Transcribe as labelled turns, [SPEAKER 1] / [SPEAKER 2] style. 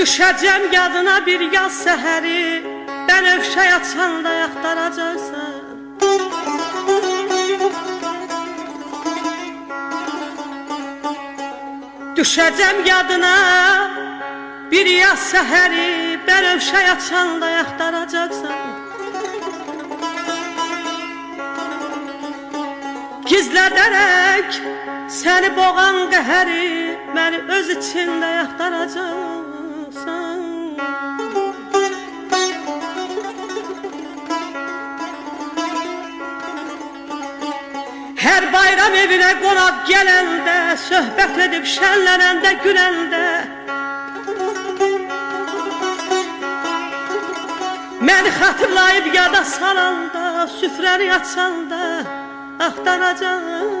[SPEAKER 1] Düşəcəm yadına bir yaz səhəri, bənövşə açanda yaxtaracaqsan. Düşəcəm yadına bir yaz səhəri, bənövşə açanda yaxtaracaqsan. Gizlədərək səni boğan qəhəri, məni öz içində yaxtaracaqsan. Hər bayram evinə qonaq gələndə, söhbət edib şənlənəndə, güləndə, məni xatırlayıb yada salanda, süfrəni açanda axtaracaqsan.